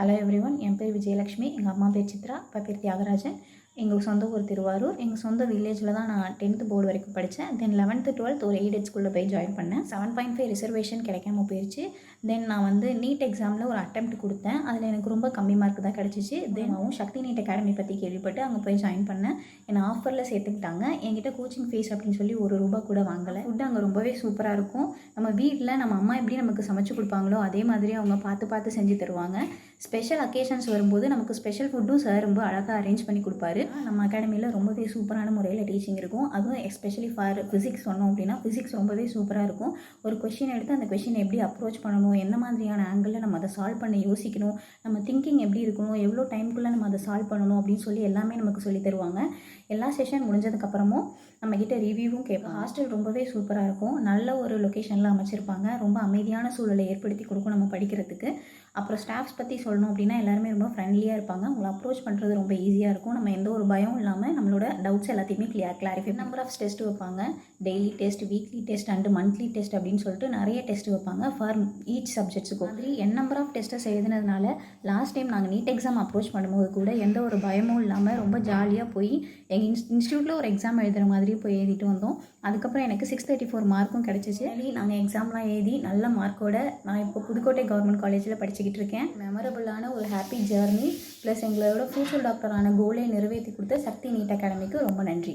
Hello everyone, என் பேர் விஜயலட்சுமி. எங்கள் அம்மா பேர் சித்ரா, அப்பா பேர் தியாகராஜன். எங்கள் சொந்த ஊர் திருவாரூர். எங்கள் சொந்த வில்லேஜில் தான் நான் 10th போர்டு வரைக்கும் படித்தேன். தென் 11th 12th ஒரு எய்டட் ஸ்கூலில் போய் ஜாயின் பண்ணேன். 7.5 ரிசர்வேஷன் கிடைக்காம போயிடுச்சு. தென் நான் வந்து நீட் எக்ஸாமில் ஒரு அட்டெம்ப்ட் கொடுத்தேன். அதில் எனக்கு ரொம்ப கம்மி மார்க் தான் கிடச்சிச்சு. தென் சக்தி நீட் அகாடமி பற்றி கேள்விப்பட்டு அங்கே போய் ஜாயின் பண்ணேன். என்னை ஆஃபரில் சேர்த்துக்கிட்டாங்க. என்கிட்ட கோச்சிங் ஃபீஸ் அப்படின்னு சொல்லி ₹1 கூட வாங்கலை. ஃபுட்டு அங்கே ரொம்பவே சூப்பராக இருக்கும். நம்ம வீட்டில் நம்ம அம்மா எப்படி நமக்கு சமைச்சு கொடுப்பாங்களோ அதே மாதிரி அவங்க பார்த்து செஞ்சு தருவாங்க. ஸ்பெஷல் அக்கேஷன்ஸ் வரும்போது நமக்கு ஸ்பெஷல் ஃபுட்டும் சார் ரொம்ப அழகாக அரேஞ்ச் பண்ணி கொடுப்பாரு. நம்ம அகாடமியில் ரொம்பவே சூப்பரான முறையில் டீச்சிங் இருக்கும். அதுவும் எஸ்பெஷலி ஃபார் ஃபிசிக்ஸ் சொன்னோம் அப்படின்னா ஃபிசிக்ஸ் ரொம்பவே சூப்பராக இருக்கும். ஒரு கொஷின் எடுத்து அந்த கொஷினை எப்படி அப்ரோச் பண்ணணும், என்ன மாதிரியான ஆங்கிளில் நம்ம அதை சால்வ் பண்ண யோசிக்கணும், நம்ம திங்கிங் எப்படி இருக்கணும், எவ்வளோ டைமுக்குள்ளே நம்ம அதை சால்வ் பண்ணணும் அப்படின்னு சொல்லி எல்லாமே நமக்கு சொல்லி தருவாங்க. எல்லா செஷன் முடிஞ்சதுக்கப்புறமும் நம்மக்கிட்ட ரிவ்யூவும் கேட்போம். ஹாஸ்டல் ரொம்பவே சூப்பராக இருக்கும். நல்ல ஒரு லொக்கேஷனில் அமைச்சிருப்பாங்க. ரொம்ப அமைதியான சூழலை ஏற்படுத்தி கொடுக்கும் நம்ம படிக்கிறதுக்கு. அப்புறம் ஸ்டாஃப்ஸ் பற்றி சொல்லணும் அப்படின்னா எல்லாருமே ரொம்ப ஃப்ரெண்ட்லியாக இருப்பாங்க. உங்களை அப்ரோச் பண்ணுறது ரொம்ப ஈஸியாக இருக்கும். நம்ம எந்த ஒரு பயம் இல்லாமல் நம்மளோட டவுட்ஸ் எல்லாத்தையுமே கிளாரிஃபை. நம்பர் ஆஃப் டெஸ்ட் வைப்பாங்க. Daily test, weekly test and monthly test அப்படின்னு சொல்லிட்டு நிறைய டெஸ்ட் வைப்பாங்க ஃபார் ஈச் சப்ஜெக்ட்ஸுக்கும். மாதிரி நம்பர் ஆஃப் டெஸ்ட்டை எழுதுனதுனால லாஸ்ட் டைம் நாங்கள் நீட் எக்ஸாம் அப்ரோச் பண்ணும்போது கூட எந்த ஒரு பயமும் இல்லாமல் ரொம்ப ஜாலியாக போய் எங்கள் இன்ஸ்டியூட்டில் ஒரு எக்ஸாம் எழுதுகிற மாதிரி போய் எழுதிட்டு வந்தோம். அதுக்கப்புறம் எனக்கு 634 மார்க்கும் கிடச்சிச்சு. நாங்கள் எக்ஸாம்லாம் எழுதி நல்ல மார்க்கோட நான் இப்போ புதுக்கோட்டை கவர்மெண்ட் காலேஜில் படிச்சுக்கிட்டு இருக்கேன். மெமரபுளான ஒரு ஹாப்பி ஜேர்னி ப்ளஸ் எங்களோட ஃபியூச்சர் டாக்டரான கோலை நிறைவேற்றி கொடுத்த சக்தி நீட் அகாடமிக்கு ரொம்ப நன்றி.